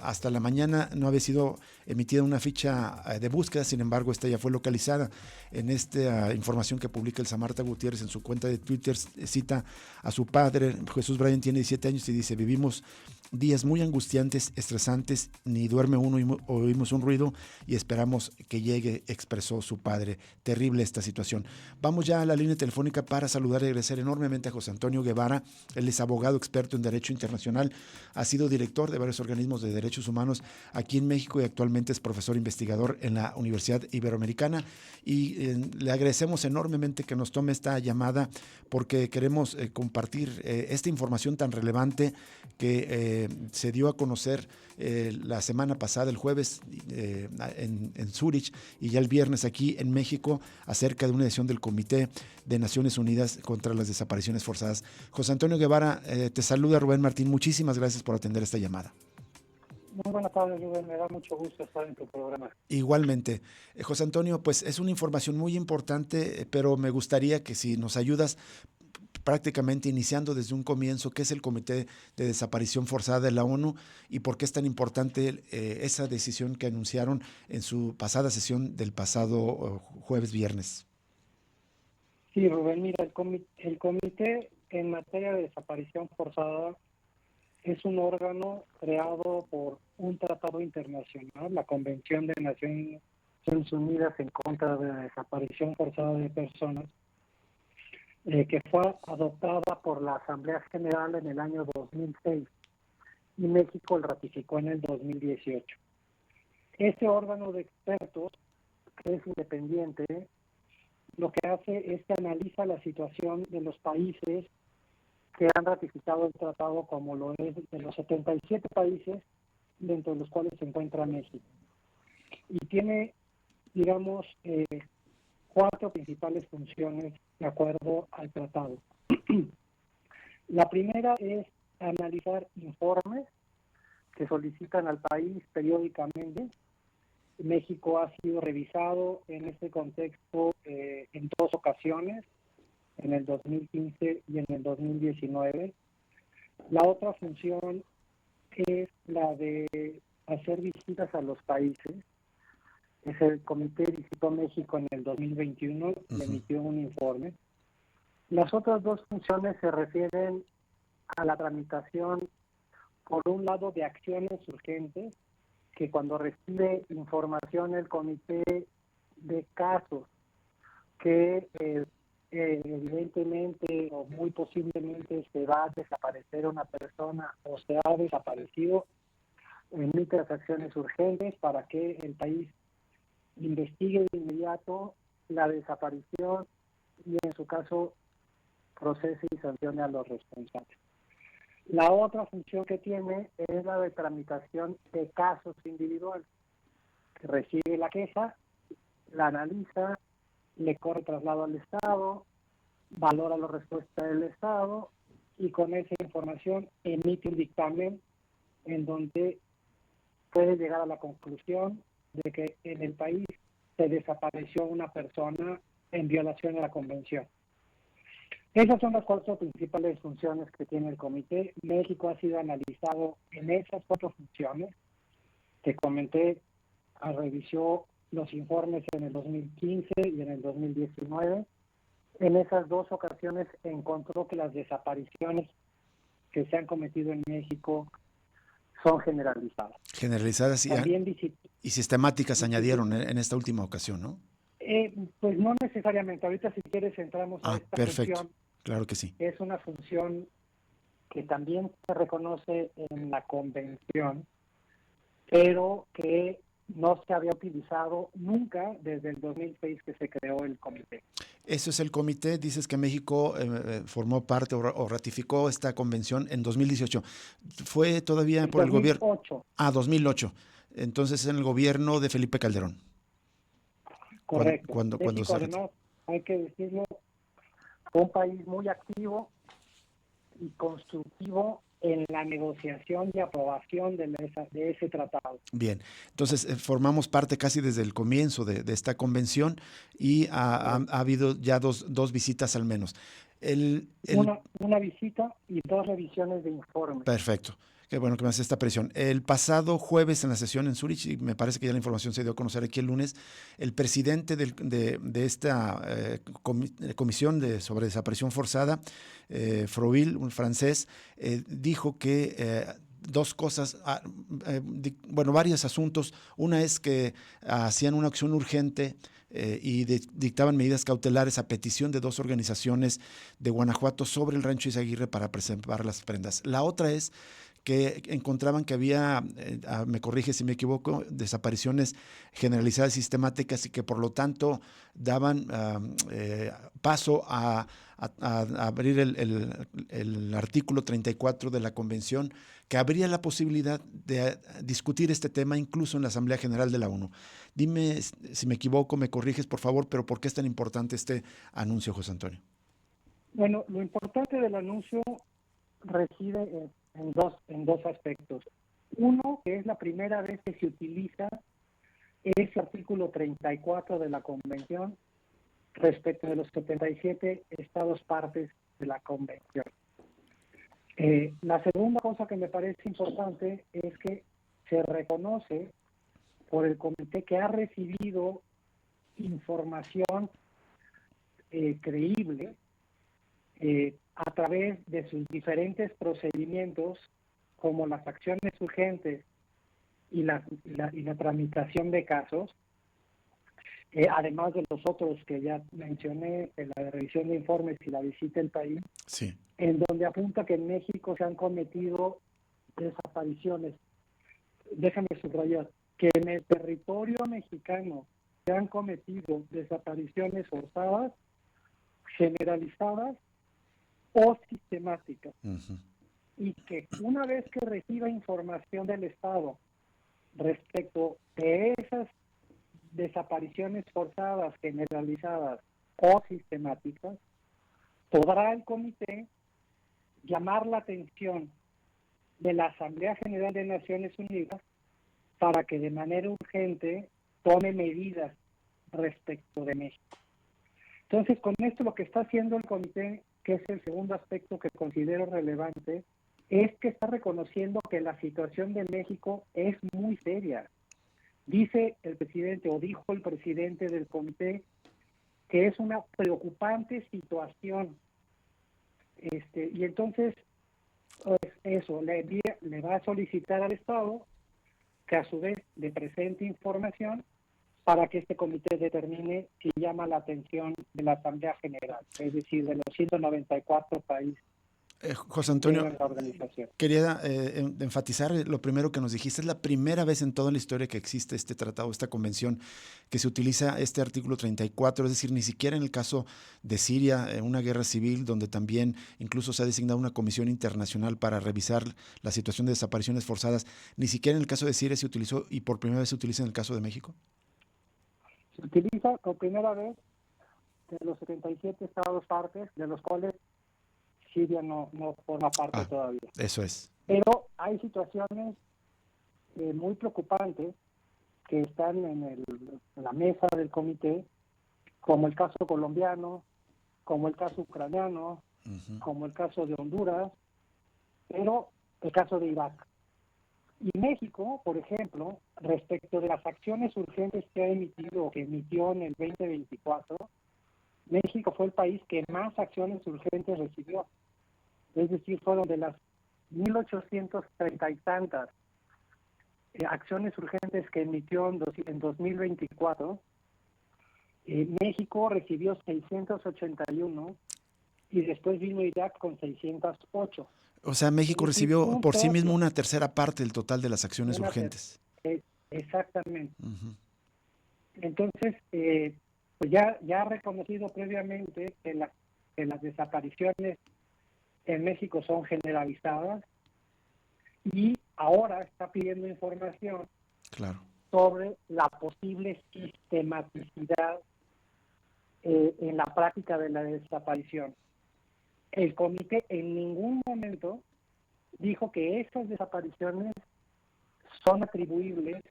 hasta la mañana no había sido emitida una ficha de búsqueda, sin embargo, esta ya fue localizada. En esta información que publica Elsa Marta Gutiérrez en su cuenta de Twitter, cita a su padre. Jesús Bryan tiene 17 años y dice: vivimos días muy angustiantes, estresantes, ni duerme uno, oímos un ruido y esperamos que llegue, expresó su padre. Terrible esta situación. Vamos ya a la línea telefónica para saludar y agradecer enormemente a José Antonio Guevara. Él es abogado experto en Derecho Internacional, ha sido director de varios organismos de derechos humanos aquí en México y actualmente es profesor investigador en la Universidad Iberoamericana. Y le agradecemos enormemente que nos tome esta llamada porque queremos compartir esta información tan relevante que se dio a conocer la semana pasada, el jueves, en Zúrich, y ya el viernes aquí en México, acerca de una decisión del Comité de Naciones Unidas contra las Desapariciones Forzadas. José Antonio Guevara, te saluda Rubén Martín. Muchísimas gracias por atender esta llamada. Muy buenas tardes, Rubén. Me da mucho gusto estar en tu programa. Igualmente. José Antonio, pues es una información muy importante, pero me gustaría que si nos ayudas prácticamente iniciando desde un comienzo, ¿qué es el Comité de Desaparición Forzada de la ONU y por qué es tan importante esa decisión que anunciaron en su pasada sesión del pasado jueves-viernes? Sí, Rubén, mira, el comité en materia de desaparición forzada es un órgano creado por un tratado internacional, la Convención de Naciones Unidas en contra de la desaparición forzada de personas, que fue adoptada por la Asamblea General en el año 2006 y México lo ratificó en el 2018. Este órgano de expertos, que es independiente, lo que hace es que analiza la situación de los países que han ratificado el tratado, como lo es de los 77 países, dentro de los cuales se encuentra México. Y tiene, digamos, 4 principales funciones de acuerdo al tratado. La primera es analizar informes que solicitan al país periódicamente. México ha sido revisado en este contexto en 2 ocasiones, en el 2015 y en el 2019. La otra función es la de hacer visitas a los países. El comité visitó México en el 2021 y emitió un informe. Las otras 2 funciones se refieren a la tramitación, por un lado, de acciones urgentes, que cuando recibe información el comité de casos que evidentemente o muy posiblemente se va a desaparecer una persona o se ha desaparecido, emite las acciones urgentes para que el país investigue de inmediato la desaparición y en su caso procese y sancione a los responsables. La otra función que tiene es la de tramitación de casos individuales, que recibe la queja, la analiza, le corre traslado al Estado, valora la respuesta del Estado y con esa información emite un dictamen en donde puede llegar a la conclusión de que en el país se desapareció una persona en violación a la Convención. Esas son las 4 principales funciones que tiene el comité. México ha sido analizado en esas 4 funciones. Te comenté, revisó los informes en el 2015 y en el 2019. En esas 2 ocasiones encontró que las desapariciones que se han cometido en México son generalizadas. Generalizadas y sistemáticas añadieron en esta última ocasión, ¿no? Pues no necesariamente. Ahorita, si quieres, entramos a esta perfecto. función. Claro que sí. Es una función que también se reconoce en la Convención, pero que no se había utilizado nunca desde el 2006 que se creó el comité. Eso es el comité. Dices que México formó parte o ratificó esta convención en 2018. ¿Fue todavía por el gobierno? 2008. 2008. Entonces en el gobierno de Felipe Calderón. Correcto. Cuando México, además, hay que decirlo, fue un país muy activo y constructivo en la negociación y aprobación de ese tratado. Bien, entonces formamos parte casi desde el comienzo de esta convención y ha habido ya dos visitas al menos. Una visita y 2 revisiones de informes. Perfecto. Qué bueno que me hace esta presión. El pasado jueves en la sesión en Zurich, y me parece que ya la información se dio a conocer aquí el lunes, el presidente de esta comisión sobre desaparición forzada, Froville, un francés, dijo que dos cosas, varios asuntos. Una es que hacían una acción urgente y dictaban medidas cautelares a petición de dos organizaciones de Guanajuato sobre el rancho Izaguirre para preservar las prendas. La otra es que encontraban que había, me corrige si me equivoco, desapariciones generalizadas y sistemáticas y que por lo tanto daban paso a abrir el artículo 34 de la Convención, que habría la posibilidad de discutir este tema incluso en la Asamblea General de la ONU. Dime si me equivoco, me corriges por favor, pero ¿por qué es tan importante este anuncio, José Antonio? Bueno, lo importante del anuncio reside en dos aspectos. Uno, que es la primera vez que se utiliza ese artículo 34 de la Convención respecto de los 77 estados partes de la Convención. La segunda cosa que me parece importante es que se reconoce por el comité que ha recibido información creíble a través de sus diferentes procedimientos, como las acciones urgentes y la tramitación de casos, además de los otros que ya mencioné, la de revisión de informes y la visita al país, sí, en donde apunta que en México se han cometido desapariciones. Déjame subrayar que en el territorio mexicano se han cometido desapariciones forzadas, generalizadas o sistemáticas. uh-huh. Y que una vez que reciba información del Estado respecto de esas desapariciones forzadas, generalizadas o sistemáticas, podrá el comité llamar la atención de la Asamblea General de Naciones Unidas para que de manera urgente tome medidas respecto de México. Entonces, con esto lo que está haciendo el comité, que es el segundo aspecto que considero relevante, es que está reconociendo que la situación de México es muy seria. Dice el presidente, o dijo el presidente del comité, que es una preocupante situación. Y entonces, pues eso, le va a solicitar al Estado que a su vez le presente información para que este comité determine si llama la atención de la Asamblea General, es decir, de los 194 países José que Antonio, integran la organización. quería enfatizar lo primero que nos dijiste. Es la primera vez en toda la historia que existe este tratado, esta convención, que se utiliza este artículo 34, es decir, ni siquiera en el caso de Siria, una guerra civil, donde también incluso se ha designado una comisión internacional para revisar la situación de desapariciones forzadas, ni siquiera en el caso de Siria se utilizó y por primera vez se utiliza en el caso de México. Se utiliza por primera vez de los 77 estados partes, de los cuales Siria no forma parte todavía. Eso es. Pero hay situaciones muy preocupantes que están en la mesa del comité, como el caso colombiano, como el caso ucraniano, Uh-huh. como el caso de Honduras, pero el caso de Irak. Y México, por ejemplo, respecto de las acciones urgentes que ha emitido o que emitió en el 2024, México fue el país que más acciones urgentes recibió. Es decir, fueron de las 1.830 y tantas acciones urgentes que emitió en 2024, México recibió 681 y después vino Irak con 608. O sea, México Es decir, recibió un por sí mismo tercio. una tercera parte del total de las acciones urgentes. Exactamente. Uh-huh. Entonces, pues ya ha reconocido previamente que las desapariciones en México son generalizadas y ahora está pidiendo información Claro. sobre la posible sistematicidad en la práctica de la desaparición. El comité en ningún momento dijo que estas desapariciones son atribuibles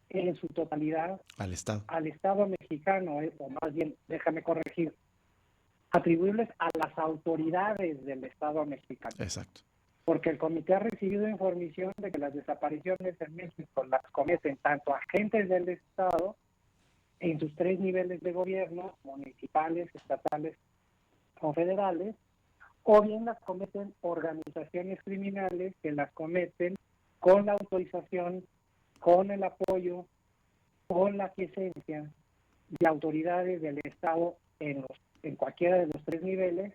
en su totalidad Al Estado. al Estado mexicano, o más bien, déjame corregir, atribuibles a las autoridades del Estado mexicano. Exacto. porque el comité ha recibido información de que las desapariciones en México las cometen tanto agentes del Estado en sus 3 niveles de gobierno, municipales, estatales o federales, o bien las cometen organizaciones criminales que las cometen con la autorización, con el apoyo, con la quiesencia de autoridades del Estado en cualquiera de los 3 niveles,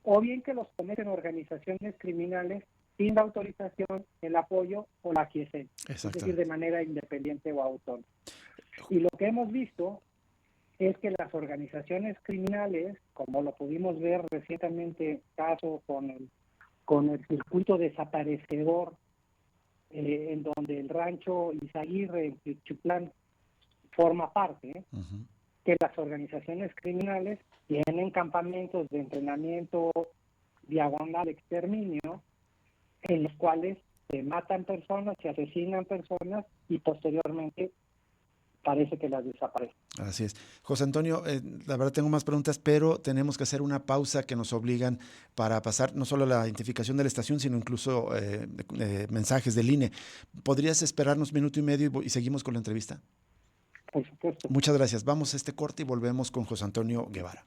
o bien que los cometen organizaciones criminales sin la autorización, el apoyo o la quiesencia, es decir, de manera independiente o autónoma. Y lo que hemos visto es que las organizaciones criminales, como lo pudimos ver recientemente, caso con el circuito desaparecedor, en donde el rancho Izaguirre en Pichuplán forma parte, que las organizaciones criminales tienen campamentos de entrenamiento diagonal exterminio, en los cuales se matan personas, se asesinan personas y posteriormente parece que las desaparecen. Así es. José Antonio, la verdad tengo más preguntas, pero tenemos que hacer una pausa que nos obligan para pasar no solo la identificación de la estación, sino incluso mensajes del INE. ¿Podrías esperarnos 1.5 minutos y seguimos con la entrevista? Por supuesto. Muchas gracias. Vamos a este corte y volvemos con José Antonio Guevara.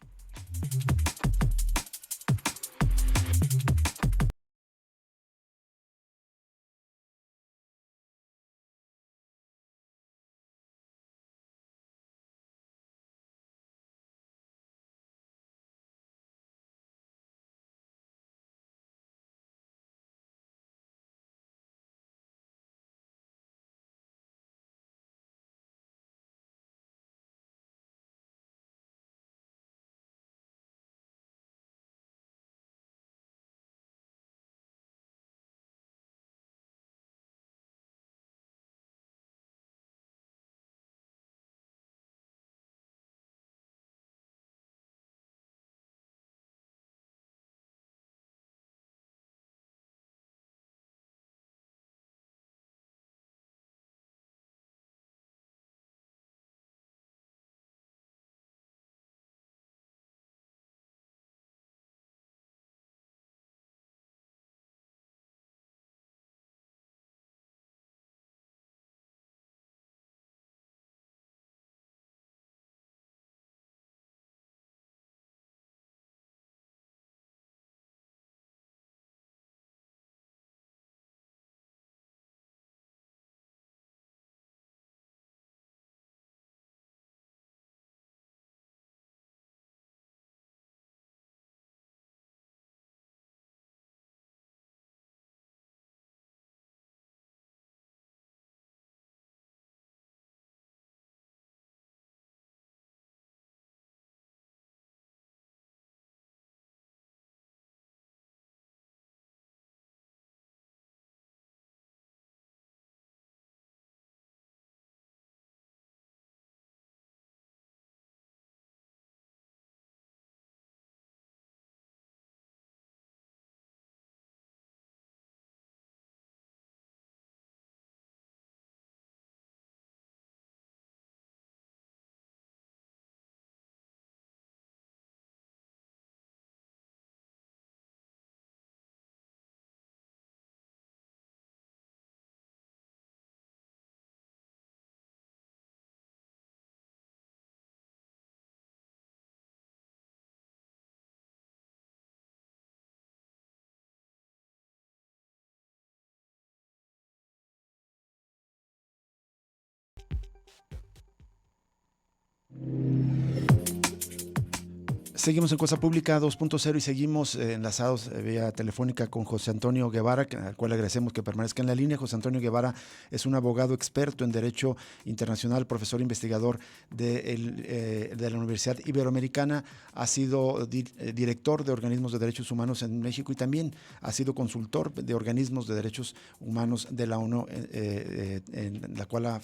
Seguimos en Cosa Pública 2.0 y seguimos enlazados vía telefónica con José Antonio Guevara, al cual agradecemos que permanezca en la línea. José Antonio Guevara es un abogado experto en Derecho Internacional, profesor investigador de la Universidad Iberoamericana, ha sido director de organismos de derechos humanos en México y también ha sido consultor de organismos de derechos humanos de la ONU, en la cual ha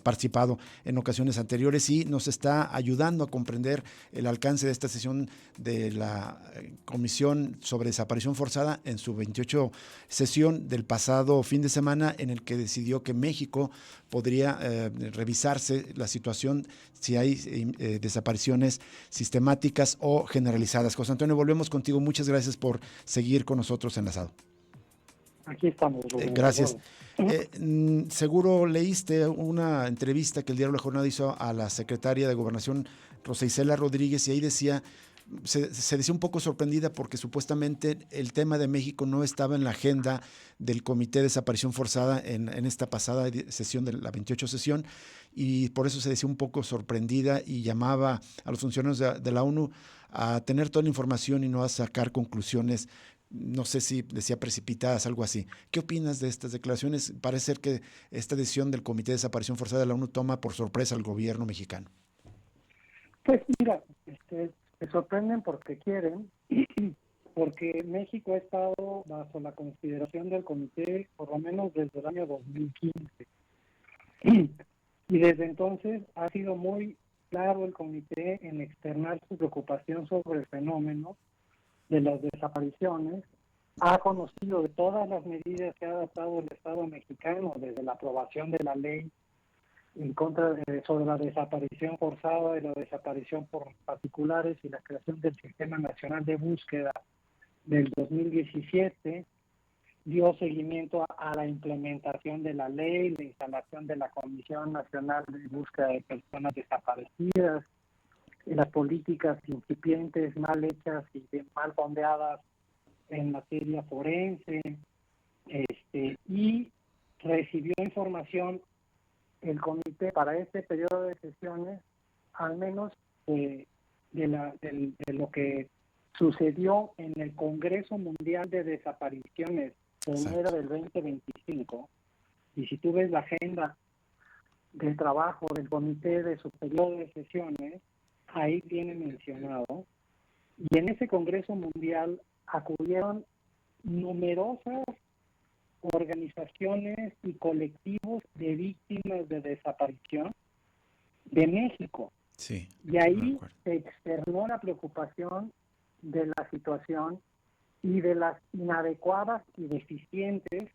participado en ocasiones anteriores y nos está ayudando a comprender el alcance de esta sesión de la Comisión sobre Desaparición Forzada en su 28 sesión del pasado fin de semana, en el que decidió que México podría revisarse la situación si hay desapariciones sistemáticas o generalizadas. José Antonio, volvemos contigo. Muchas gracias por seguir con nosotros enlazado. Aquí estamos, Rubén. Gracias. Seguro leíste una entrevista que el diario La Jornada hizo a la secretaria de Gobernación, Rosa Isela Rodríguez, y ahí decía, se decía un poco sorprendida porque supuestamente el tema de México no estaba en la agenda del Comité de Desaparición Forzada en esta pasada sesión, de la 28 sesión, y por eso se decía un poco sorprendida y llamaba a los funcionarios de la ONU a tener toda la información y no a sacar conclusiones, no sé si decía precipitadas, algo así. ¿Qué opinas de estas declaraciones? Parece ser que esta decisión del Comité de Desaparición Forzada de la ONU toma por sorpresa al gobierno mexicano. Pues mira, se sorprenden porque quieren, porque México ha estado bajo la consideración del comité por lo menos desde el año 2015. Y desde entonces ha sido muy claro el comité en externar su preocupación sobre el fenómeno de las desapariciones. Ha conocido de todas las medidas que ha adoptado el Estado mexicano desde la aprobación de la ley en contra sobre la desaparición forzada y la desaparición por particulares y la creación del Sistema Nacional de Búsqueda del 2017, dio seguimiento a la implementación de la ley, la instalación de la Comisión Nacional de Búsqueda de Personas Desaparecidas, las políticas incipientes, mal hechas y mal fondeadas en materia forense, y recibió información el comité para este periodo de sesiones, al menos de lo que sucedió en el Congreso Mundial de Desapariciones de enero del 2025. Y si tú ves la agenda del trabajo del comité de su periodo de sesiones, ahí viene mencionado. Y en ese Congreso Mundial acudieron numerosas organizaciones y colectivos de víctimas de desaparición de México. Sí, y ahí se externó la preocupación de la situación y de las inadecuadas y deficientes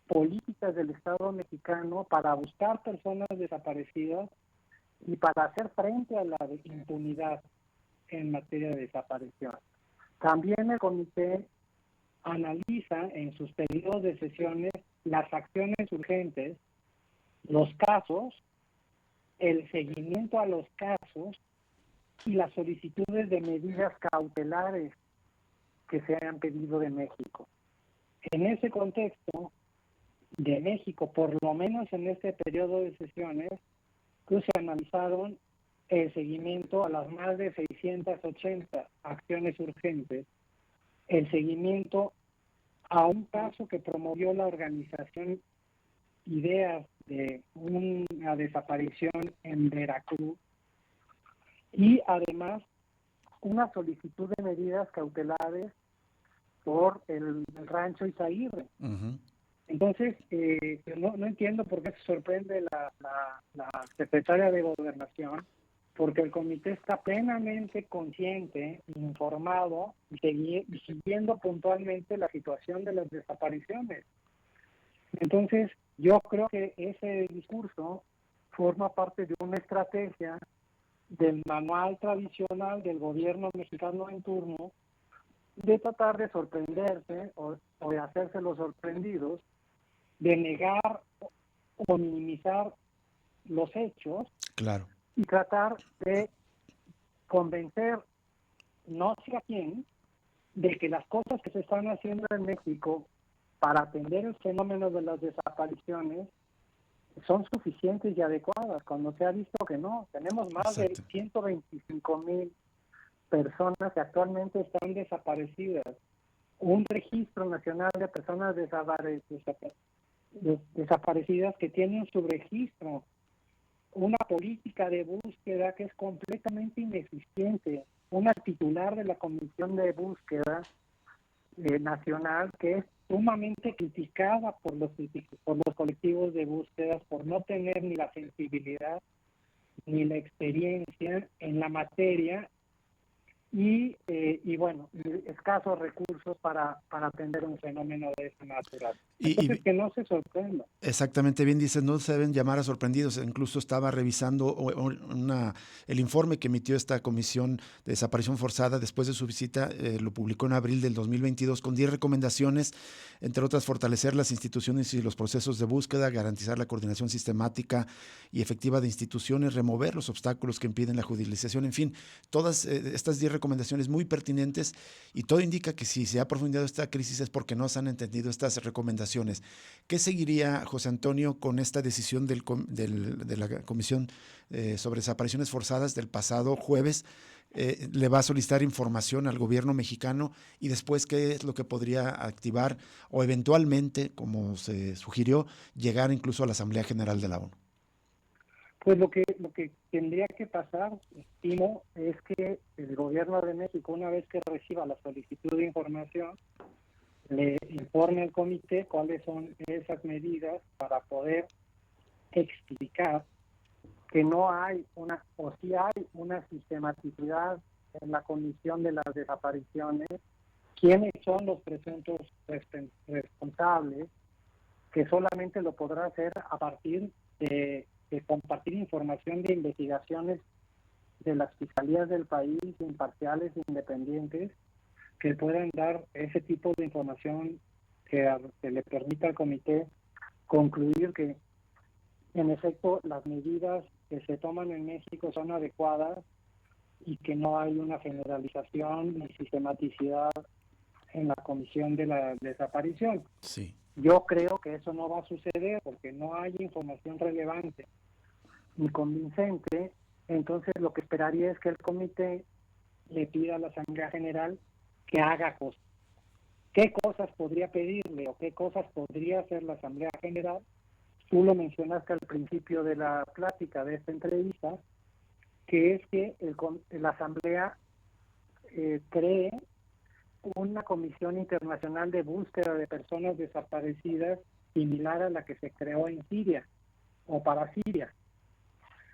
políticas del Estado mexicano para buscar personas desaparecidas y para hacer frente a la impunidad en materia de desaparición. También el comité analiza en sus periodos de sesiones las acciones urgentes, los casos, el seguimiento a los casos y las solicitudes de medidas cautelares que se han pedido de México. En ese contexto de México, por lo menos en este periodo de sesiones, pues se analizaron el seguimiento a las más de 680 acciones urgentes, el seguimiento a un caso que promovió la organización Ideas de una desaparición en Veracruz y además una solicitud de medidas cautelares por el rancho Izaguirre. Uh-huh. Entonces, no entiendo por qué se sorprende la secretaria de Gobernación, porque el comité está plenamente consciente, informado y siguiendo puntualmente la situación de las desapariciones. Entonces, yo creo que ese discurso forma parte de una estrategia del manual tradicional del gobierno mexicano en turno de tratar de sorprenderse o de hacerse los sorprendidos, de negar o minimizar los hechos. Claro. Y tratar de convencer no sé a quién de que las cosas que se están haciendo en México para atender el fenómeno de las desapariciones son suficientes y adecuadas, cuando se ha visto que no. Tenemos más de 125,000 personas que actualmente están desaparecidas. Un registro nacional de personas desaparecidas que tiene un subregistro, una política de búsqueda que es completamente ineficiente, una titular de la Comisión de Búsqueda Nacional que es sumamente criticada por los colectivos de búsqueda por no tener ni la sensibilidad ni la experiencia en la materia y bueno, escasos recursos para atender un fenómeno de esta naturaleza. Entonces, que no se sorprenda. Exactamente, bien dices, no se deben llamar a sorprendidos. Incluso estaba revisando el informe que emitió esta comisión de desaparición forzada después de su visita, lo publicó en abril del 2022 con 10 recomendaciones, entre otras fortalecer las instituciones y los procesos de búsqueda, garantizar la coordinación sistemática y efectiva de instituciones, remover los obstáculos que impiden la judicialización, en fin, todas estas 10 recomendaciones muy pertinentes, y todo indica que si se ha profundizado esta crisis es porque no se han entendido estas recomendaciones. ¿Qué seguiría, José Antonio, con esta decisión de la Comisión sobre desapariciones forzadas del pasado jueves? ¿Le va a solicitar información al gobierno mexicano? Y después, ¿qué es lo que podría activar o eventualmente, como se sugirió, llegar incluso a la Asamblea General de la ONU? Pues lo que tendría que pasar, estimo, es que el gobierno de México, una vez que reciba la solicitud de información, le informe al comité cuáles son esas medidas para poder explicar que no hay una, o sí hay una sistematicidad en la comisión de las desapariciones, quiénes son los presuntos responsables, que solamente lo podrá hacer a partir de compartir información de investigaciones de las fiscalías del país, imparciales e independientes, que puedan dar ese tipo de información que le permita al comité concluir que, en efecto, las medidas que se toman en México son adecuadas y que no hay una generalización ni sistematicidad en la comisión de la desaparición. Sí. Yo creo que eso no va a suceder porque no hay información relevante ni convincente. Entonces, lo que esperaría es que el comité le pida a la Asamblea General que haga cosas. ¿Qué cosas podría pedirle o qué cosas podría hacer la Asamblea General? Tú lo mencionaste al principio de la plática de esta entrevista, que es que la Asamblea cree una comisión internacional de búsqueda de personas desaparecidas similar a la que se creó en Siria o para Siria.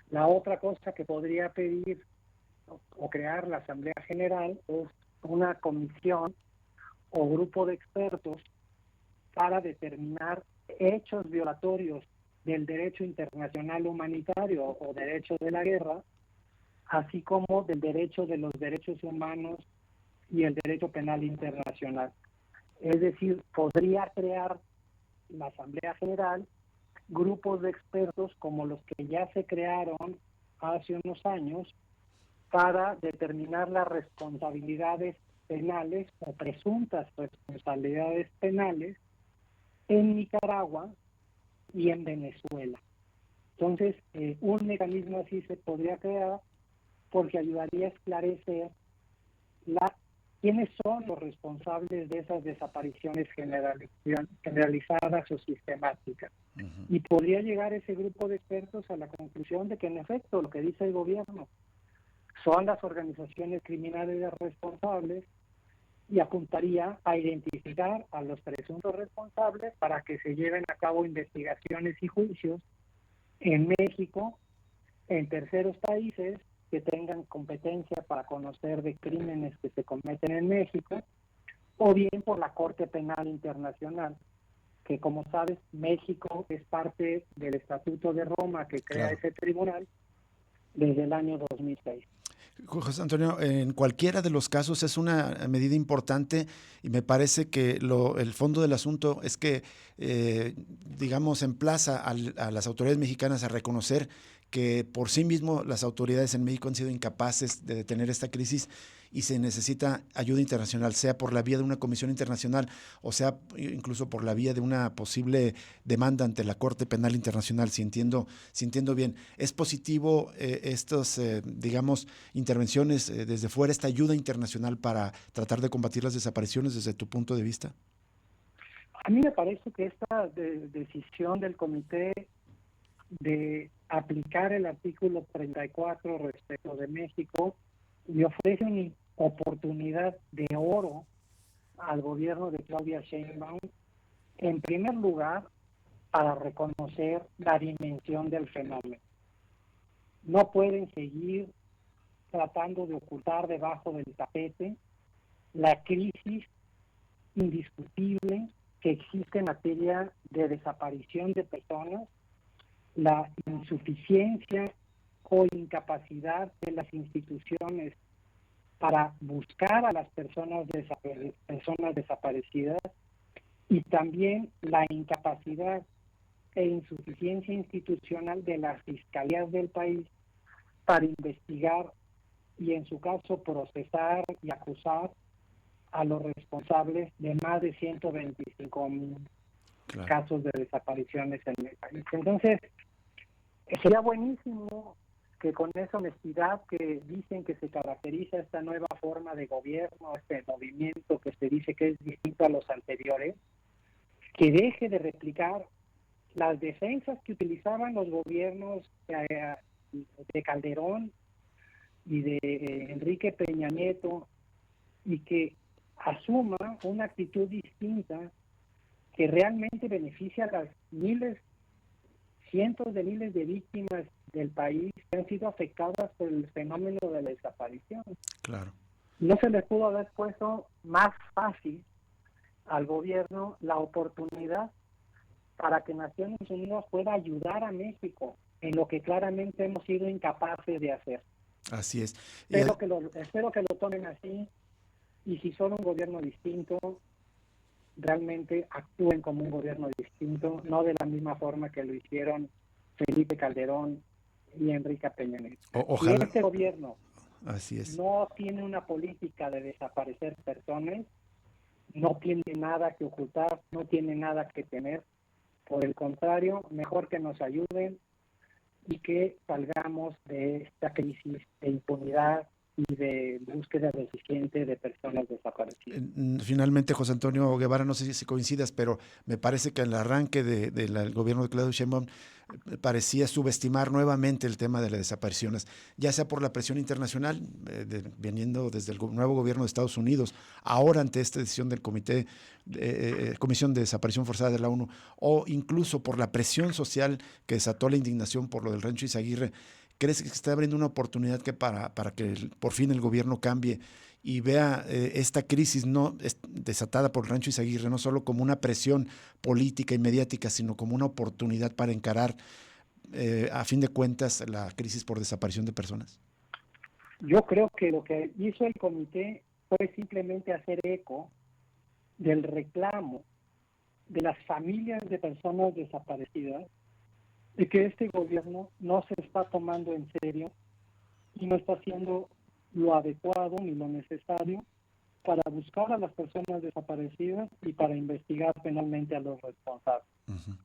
La otra cosa que podría pedir o crear la Asamblea General es una comisión o grupo de expertos para determinar hechos violatorios del derecho internacional humanitario o derecho de la guerra, así como del derecho de los derechos humanos y el derecho penal internacional. Es decir, podría crear la Asamblea General grupos de expertos como los que ya se crearon hace unos años para determinar las responsabilidades penales o presuntas responsabilidades penales en Nicaragua y en Venezuela. Entonces, un mecanismo así se podría crear porque ayudaría a esclarecer quiénes son los responsables de esas desapariciones generalizadas o sistemáticas. Uh-huh. Y podría llegar ese grupo de expertos a la conclusión de que, en efecto, lo que dice el gobierno son las organizaciones criminales responsables, y apuntaría a identificar a los presuntos responsables para que se lleven a cabo investigaciones y juicios en México, en terceros países que tengan competencia para conocer de crímenes que se cometen en México, o bien por la Corte Penal Internacional, que, como sabes, México es parte del Estatuto de Roma que crea ese tribunal desde el año 2006. José Antonio, en cualquiera de los casos es una medida importante, y me parece que el fondo del asunto es que, digamos, emplaza a las autoridades mexicanas a reconocer que por sí mismo las autoridades en México han sido incapaces de detener esta crisis y se necesita ayuda internacional, sea por la vía de una comisión internacional o sea incluso por la vía de una posible demanda ante la Corte Penal Internacional, si entiendo bien. ¿Es positivo estos, digamos, intervenciones desde fuera, esta ayuda internacional para tratar de combatir las desapariciones desde tu punto de vista? A mí me parece que esta decisión del comité de aplicar el artículo 34 respecto de México le ofrece una oportunidad de oro al gobierno de Claudia Sheinbaum, en primer lugar, para reconocer la dimensión del fenómeno. No pueden seguir tratando de ocultar debajo del tapete la crisis indiscutible que existe en materia de desaparición de personas, la insuficiencia o incapacidad de las instituciones para buscar a las personas desaparecidas, y también la incapacidad e insuficiencia institucional de las fiscalías del país para investigar y, en su caso, procesar y acusar a los responsables de más de 125,000 casos de desapariciones en el país. Entonces, sería buenísimo que con esa honestidad que dicen que se caracteriza esta nueva forma de gobierno, este movimiento que se dice que es distinto a los anteriores, que deje de replicar las defensas que utilizaban los gobiernos de Calderón y de Enrique Peña Nieto, y que asuma una actitud distinta que realmente beneficia a las cientos de miles de víctimas del país que han sido afectadas por el fenómeno de la desaparición. Claro. No se les pudo haber puesto más fácil al gobierno la oportunidad para que Naciones Unidas pueda ayudar a México en lo que claramente hemos sido incapaces de hacer. Así es. Espero que lo tomen así, y si son un gobierno distinto, realmente actúen como un gobierno distinto, no de la misma forma que lo hicieron Felipe Calderón y Enrique Peña Nieto. Ojalá. Si este gobierno Así es. no tiene una política de desaparecer personas, no tiene nada que ocultar, no tiene nada que temer. Por el contrario, mejor que nos ayuden y que salgamos de esta crisis de impunidad y de búsqueda deficiente de personas desaparecidas. Finalmente, José Antonio Guevara, no sé si coincidas, pero me parece que el arranque del gobierno de Claudia Sheinbaum parecía subestimar nuevamente el tema de las desapariciones, ya sea por la presión internacional, viniendo desde el nuevo gobierno de Estados Unidos, ahora ante esta decisión del Comisión de Desaparición Forzada de la ONU, o incluso por la presión social que desató la indignación por lo del Rancho Izaguirre. ¿Crees que se está abriendo una oportunidad que para que por fin el gobierno cambie y vea esta crisis desatada por el Rancho Izaguirre no solo como una presión política y mediática, sino como una oportunidad para encarar, a fin de cuentas, la crisis por desaparición de personas? Yo creo que lo que hizo el comité fue simplemente hacer eco del reclamo de las familias de personas desaparecidas, de que este gobierno no se está tomando en serio y no está haciendo lo adecuado ni lo necesario para buscar a las personas desaparecidas y para investigar penalmente a los responsables. Uh-huh.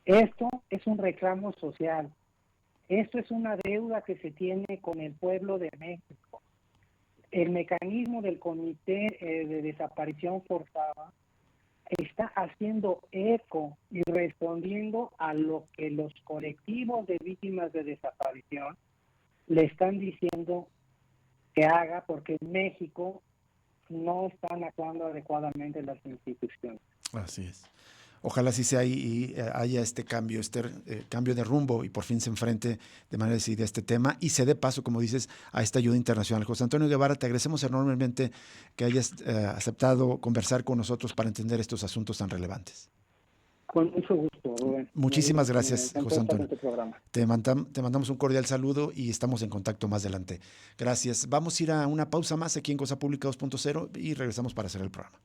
Esto es un reclamo social. Esto es una deuda que se tiene con el pueblo de México. El mecanismo del Comité de Desaparición Forzada está haciendo eco y respondiendo a lo que los colectivos de víctimas de desaparición le están diciendo que haga, porque en México no están actuando adecuadamente las instituciones. Así es. Ojalá sí sea y haya este cambio de rumbo y por fin se enfrente de manera decidida a este tema y se dé paso, como dices, a esta ayuda internacional. José Antonio Guevara, te agradecemos enormemente que hayas aceptado conversar con nosotros para entender estos asuntos tan relevantes. Con mucho gusto, Rubén. Muchísimas gracias, José Antonio. Te mandamos un cordial saludo y estamos en contacto más adelante. Gracias. Vamos a ir a una pausa más aquí en Cosa Pública 2.0 y regresamos para hacer el programa.